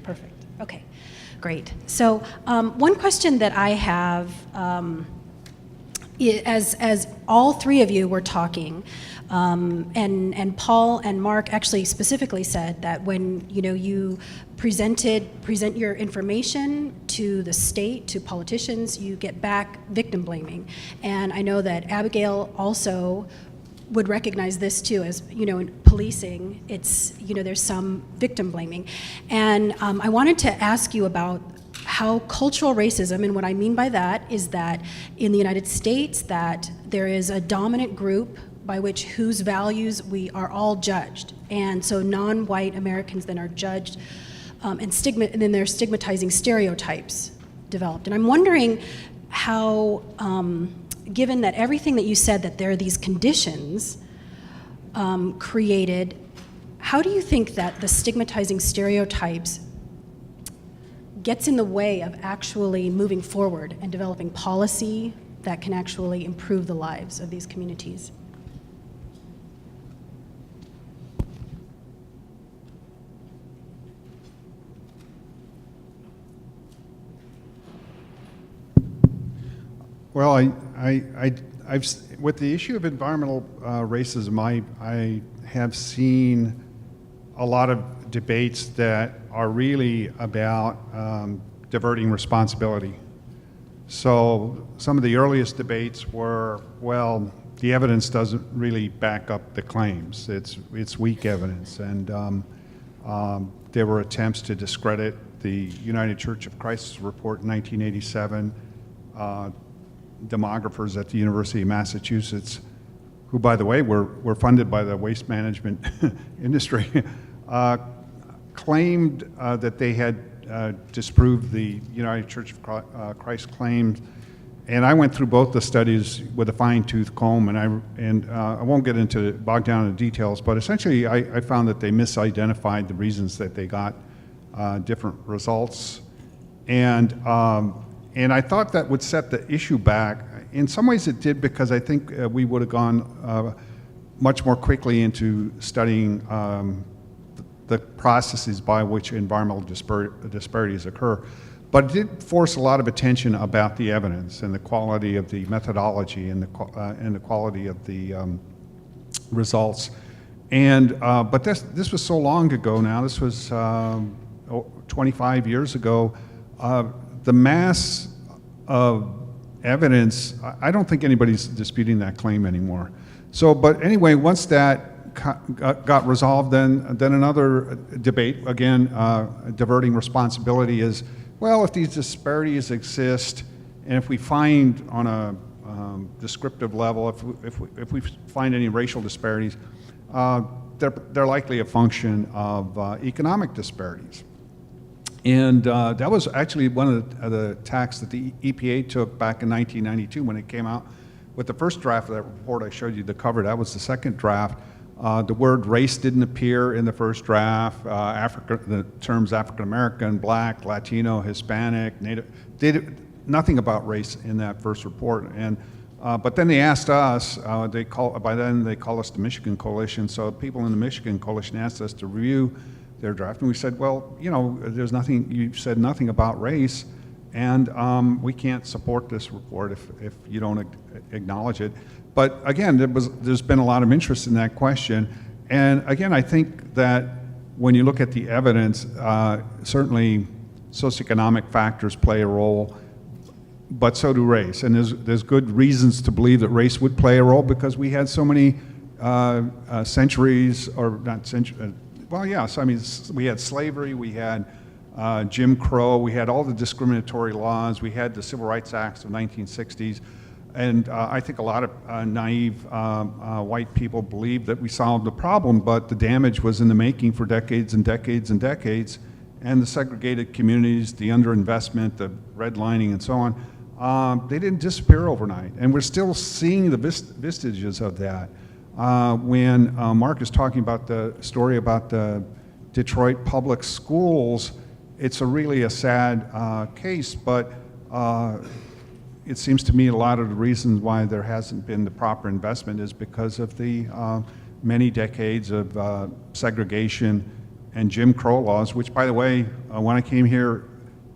Perfect. Okay, great. So one question that I have, as all three of you were talking, and Paul and Mark actually specifically said that when you present your information to the state, to politicians, you get back victim blaming. And I know that Abigail also would recognize this too, as in policing, it's there's some victim blaming. And I wanted to ask you about how cultural racism, and what I mean by that is that in the United States that there is a dominant group by whose values we are all judged. And so non-white Americans then are judged, and then there's stigmatizing stereotypes developed. And I'm wondering how, given that everything that you said, that there are these conditions created, how do you think that the stigmatizing stereotypes gets in the way of actually moving forward and developing policy that can actually improve the lives of these communities? Well, I've with the issue of environmental racism, I have seen a lot of debates that are really about diverting responsibility. So some of the earliest debates were, well, the evidence doesn't really back up the claims. It's weak evidence, and there were attempts to discredit the United Church of Christ's report in 1987. Demographers at the University of Massachusetts, who, by the way, were funded by the waste management industry, claimed that they had disproved the United Church of Christ claims. And I went through both the studies with a fine-tooth comb, and I won't get into bog down in the details, but essentially I found that they misidentified the reasons that they got different results. And I thought that would set the issue back. In some ways it did, because I think we would have gone much more quickly into studying the processes by which environmental disparities occur. But it did force a lot of attention about the evidence and the quality of the methodology and the quality of the results. And but this was so long ago now. This was 25 years ago. The mass of evidence, I don't think anybody's disputing that claim anymore. So, but anyway, once that got resolved, then another debate, again, diverting responsibility is, well, if these disparities exist, and if we find on a descriptive level, if we find any racial disparities, they're likely a function of economic disparities. And that was actually one of the tacks that the EPA took back in 1992 when it came out with the first draft of that report. I showed you the cover. That was the second draft. The word race didn't appear in the first draft. The terms African American, Black, Latino, Hispanic, Native, nothing about race in that first report. And but then they asked us. By then they call us the Michigan Coalition. So people in the Michigan Coalition asked us to review their draft, and we said, well, there's nothing, you said nothing about race, and we can't support this report if you don't acknowledge it. But again, there's been a lot of interest in that question, and again, I think that when you look at the evidence, certainly socioeconomic factors play a role, but so do race, and there's good reasons to believe that race would play a role, because we had so many centuries, or not centuries, well, yes, I mean, we had slavery, we had Jim Crow, we had all the discriminatory laws, we had the Civil Rights Acts of 1960s, and I think a lot of naive white people believed that we solved the problem, but the damage was in the making for decades and decades and decades, and the segregated communities, the underinvestment, the redlining, and so on, they didn't disappear overnight, and we're still seeing the vestiges of that. When Mark is talking about the story about the Detroit public schools, it's really a sad case, but it seems to me a lot of the reasons why there hasn't been the proper investment is because of the many decades of segregation and Jim Crow laws, which, by the way, when I came here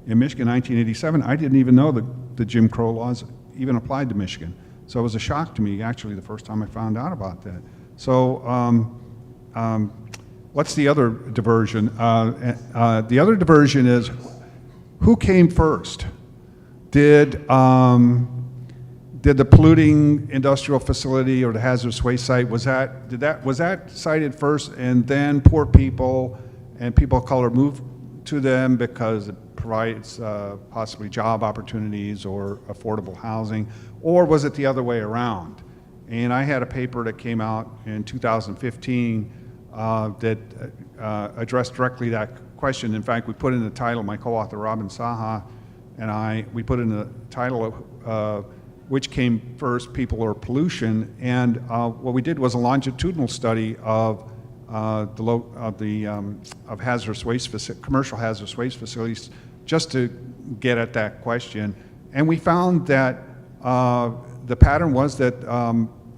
in Michigan in 1987, I didn't even know that the Jim Crow laws even applied to Michigan. So it was a shock to me, actually, the first time I found out about that. So what's the other diversion? The other diversion is, who came first? Did the polluting industrial facility or the hazardous waste site, was that cited first, and then poor people and people of color moved to them because it provides possibly job opportunities or affordable housing, or was it the other way around? And I had a paper that came out in 2015 that addressed directly that question. In fact, we put in the title, my co-author Robin Saha and we put in the title of which came first, people or pollution, and what we did was a longitudinal study of hazardous waste commercial hazardous waste facilities, just to get at that question. And we found that the pattern was that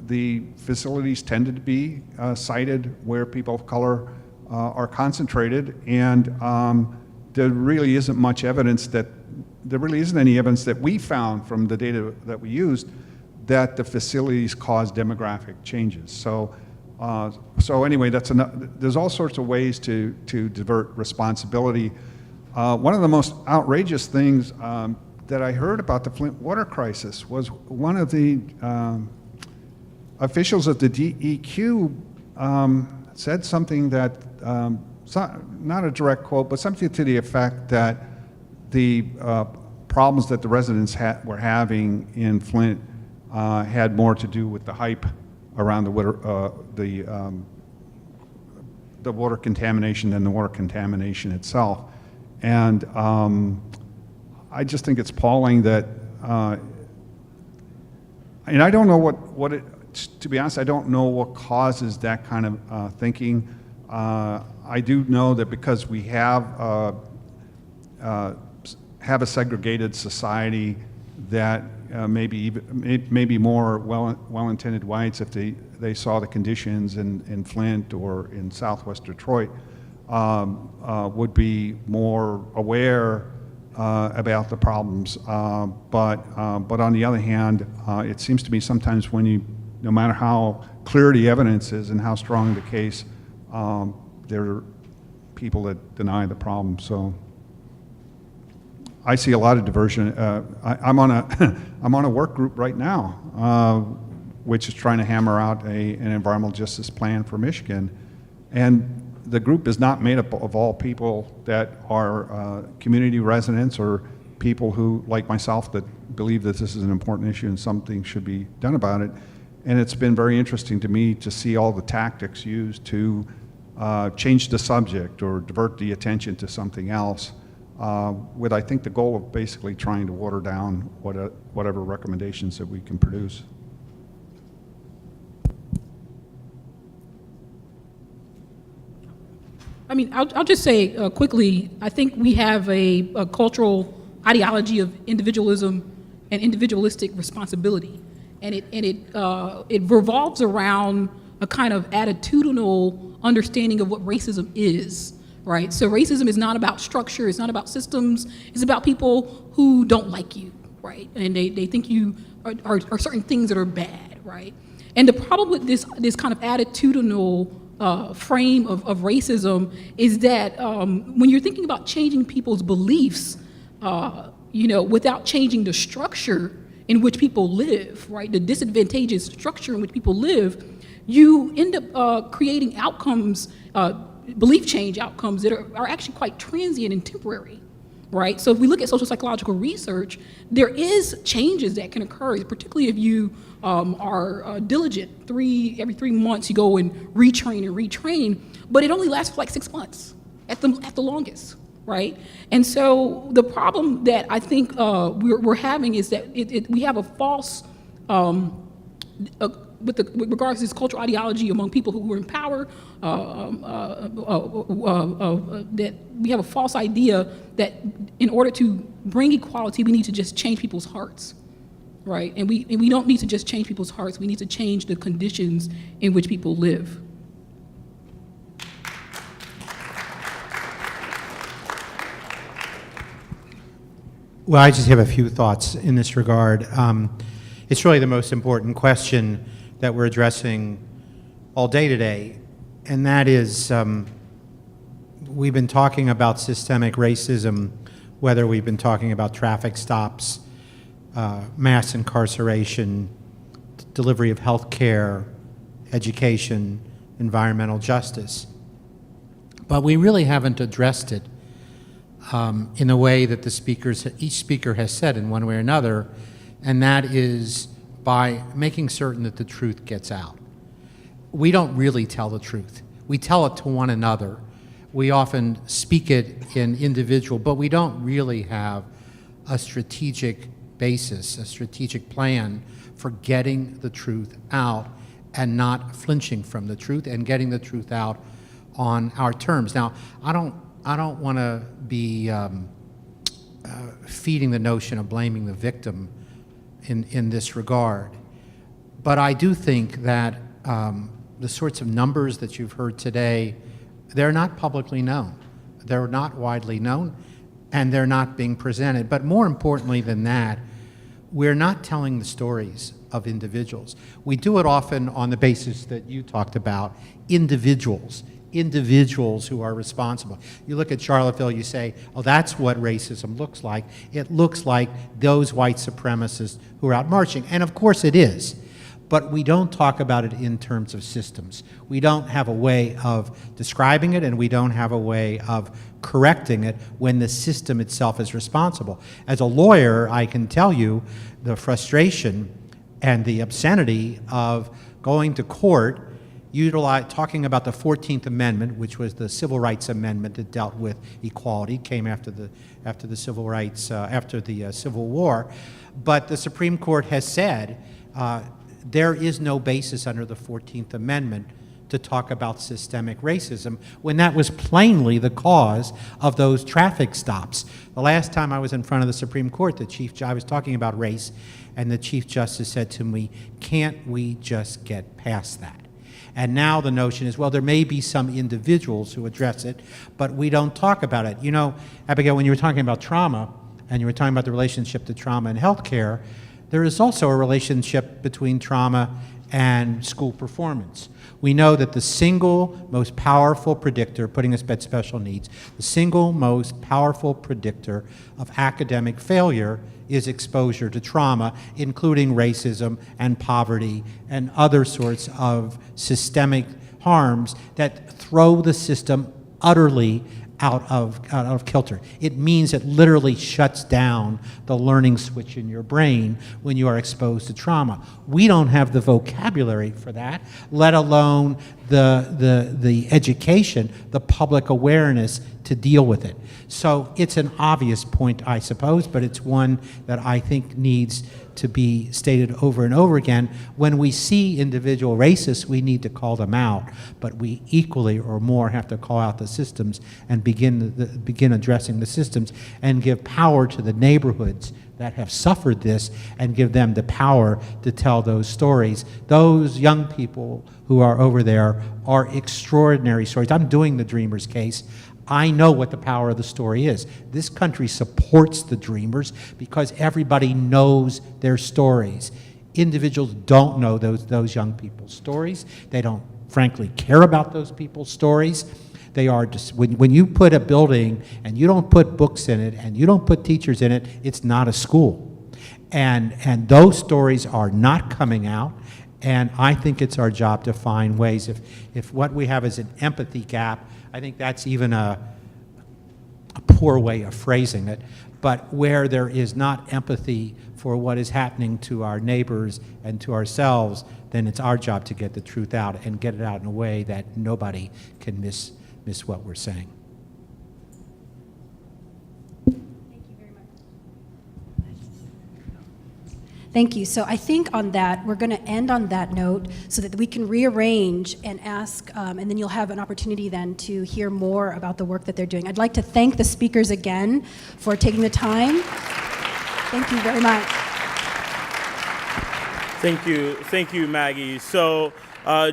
the facilities tended to be sited where people of color are concentrated, and there really isn't much evidence that there really isn't any evidence that we found from the data that we used that the facilities cause demographic changes. So, anyway, there's all sorts of ways to divert responsibility. One of the most outrageous things that I heard about the Flint water crisis was one of the officials at the DEQ said something that, not a direct quote, but something to the effect that the problems that the residents were having in Flint had more to do with the hype around the water contamination than the water contamination itself. And I just think it's appalling that, and I don't know to be honest, I don't know what causes that kind of thinking. I do know that because we have a segregated society, that maybe more well-intended whites, if they saw the conditions in Flint or in Southwest Detroit, would be more aware about the problems. But on the other hand, it seems to me sometimes no matter how clear the evidence is and how strong the case, there are people that deny the problem. So I see a lot of diversion. I'm on a work group right now, which is trying to hammer out an environmental justice plan for Michigan, and the group is not made up of all people that are community residents or people who, like myself, that believe that this is an important issue and something should be done about it. And it's been very interesting to me to see all the tactics used to change the subject or divert the attention to something else, with, I think, the goal of basically trying to water down whatever recommendations that we can produce. I mean, I'll just say quickly, I think we have a cultural ideology of individualism and individualistic responsibility. And it revolves around a kind of attitudinal understanding of what racism is, right? So racism is not about structure, it's not about systems, it's about people who don't like you, right? And they think you are certain things that are bad, right? And the problem with this kind of attitudinal frame of racism is that when you're thinking about changing people's beliefs, without changing the structure in which people live, right, the disadvantageous structure in which people live, you end up creating outcomes, belief change outcomes that are actually quite transient and temporary, right? So if we look at social psychological research, there is changes that can occur, particularly if you are diligent. Every 3 months you go and retrain, but it only lasts for like 6 months at the longest, right? And so the problem that I think we're having is that we have a false, with regards to this cultural ideology among people who are in power, that we have a false idea that in order to bring equality, we need to just change people's hearts, right? And we don't need to just change people's hearts, we need to change the conditions in which people live. Well, I just have a few thoughts in this regard. It's really the most important question that we're addressing all day today, and that is, we've been talking about systemic racism, whether we've been talking about traffic stops, mass incarceration, delivery of health care, education, environmental justice. But we really haven't addressed it in a way that each speaker has said in one way or another, and that is by making certain that the truth gets out. We don't really tell the truth. We tell it to one another. We often speak it in individual, but we don't really have a strategic basis, a strategic plan for getting the truth out and not flinching from the truth and getting the truth out on our terms. Now, I don't want to be feeding the notion of blaming the victim in this regard, but I do think that the sorts of numbers that you've heard today, they're not publicly known. They're not widely known, and they're not being presented. But more importantly than that, we're not telling the stories of individuals. We do it often on the basis that you talked about, individuals who are responsible. You look at Charlottesville, you say, oh, that's what racism looks like. It looks like those white supremacists who are out marching. And of course it is. But we don't talk about it in terms of systems. We don't have a way of describing it, and we don't have a way of correcting it when the system itself is responsible. As a lawyer, I can tell you the frustration and the obscenity of going to court, talking about the 14th Amendment, which was the Civil Rights Amendment that dealt with equality, came after the Civil Rights, after the Civil War. But the Supreme Court has said there is no basis under the 14th Amendment to talk about systemic racism when that was plainly the cause of those traffic stops. The last time I was in front of the Supreme Court, I was talking about race, and the Chief Justice said to me, can't we just get past that? And now the notion is, well, there may be some individuals who address it, but we don't talk about it. You know, Abigail, when you were talking about trauma, and you were talking about the relationship to trauma and healthcare, there is also a relationship between trauma and school performance. We know that the single most powerful predictor, putting aside special needs, the single most powerful predictor of academic failure is exposure to trauma, including racism and poverty and other sorts of systemic harms that throw the system utterly out of kilter. It means it literally shuts down the learning switch in your brain when you are exposed to trauma. We don't have the vocabulary for that, let alone the education, the public awareness to deal with it. So it's an obvious point, I suppose, but it's one that I think needs to be stated over and over again. When we see individual racists, we need to call them out, but we equally or more have to call out the systems and begin addressing the systems and give power to the neighborhoods that have suffered this and give them the power to tell those stories. Those young people who are over there are extraordinary stories. I'm doing the Dreamers case. I know what the power of the story is. This country supports the Dreamers because everybody knows their stories. Individuals don't know those young people's stories. They don't, frankly, care about those people's stories. They are just, when you put a building and you don't put books in it and you don't put teachers in it, it's not a school. And those stories are not coming out. And I think it's our job to find ways. If what we have is an empathy gap, I think that's even a poor way of phrasing it. But where there is not empathy for what is happening to our neighbors and to ourselves, then it's our job to get the truth out and get it out in a way that nobody can miss what we're saying. Thank you. So I think on that, we're going to end on that note so that we can rearrange and ask, and then you'll have an opportunity then to hear more about the work that they're doing. I'd like to thank the speakers again for taking the time. Thank you very much. Thank you, Maggie. So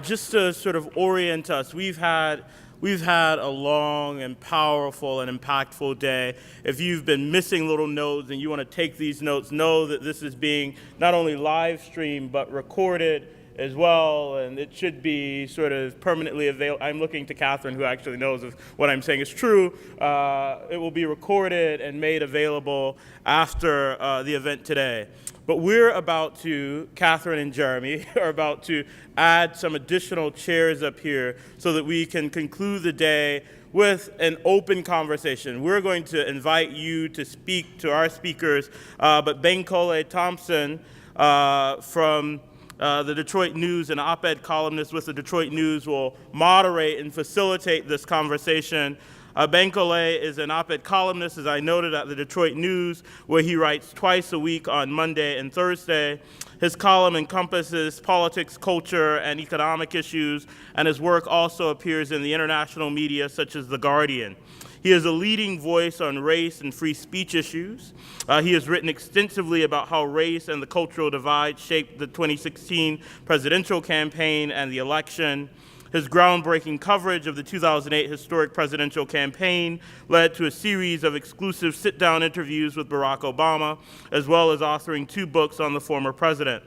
just to sort of orient us, we've had We've had a long and powerful and impactful day. If you've been missing little notes and you want to take these notes, know that this is being not only live streamed but recorded as well, and it should be sort of permanently available. I'm looking to Catherine, who actually knows if what I'm saying is true. It will be recorded and made available after the event today. But we're about to, Catherine and Jeremy, are about to add some additional chairs up here so that we can conclude the day with an open conversation. We're going to invite you to speak to our speakers, but Bankole Thompson from the Detroit News, an op-ed columnist with the Detroit News, will moderate and facilitate this conversation. Bankole is an op-ed columnist, as I noted, at the Detroit News, where he writes twice a week on Monday and Thursday. His column encompasses politics, culture, and economic issues, and his work also appears in the international media, such as The Guardian. He is a leading voice on race and free speech issues. He has written extensively about how race and the cultural divide shaped the 2016 presidential campaign and the election. His groundbreaking coverage of the 2008 historic presidential campaign led to a series of exclusive sit-down interviews with Barack Obama, as well as authoring 2 books on the former president.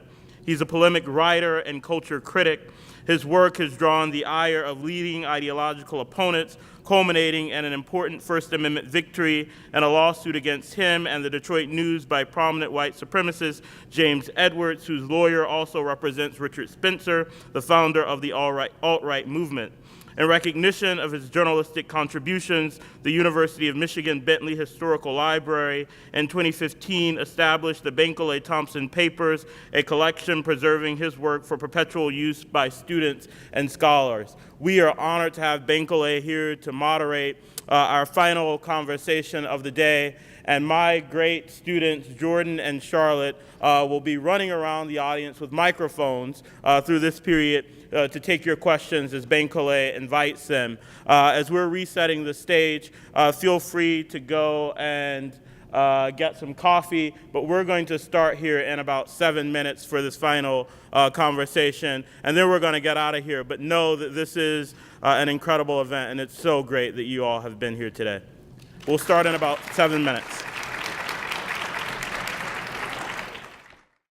He's a polemic writer and culture critic. His work has drawn the ire of leading ideological opponents, culminating in an important First Amendment victory and a lawsuit against him and the Detroit News by prominent white supremacist James Edwards, whose lawyer also represents Richard Spencer, the founder of the alt-right movement. In recognition of his journalistic contributions, the University of Michigan Bentley Historical Library in 2015 established the Bankole Thompson Papers, a collection preserving his work for perpetual use by students and scholars. We are honored to have Bankole here to moderate our final conversation of the day, and my great students, Jordan and Charlotte, will be running around the audience with microphones through this period to take your questions as Bankole invites them. As we're resetting the stage, feel free to go and get some coffee, but we're going to start here in about 7 minutes for this final conversation, and then we're going to get out of here. But know that this is an incredible event, and it's so great that you all have been here today. We'll start in about 7 minutes.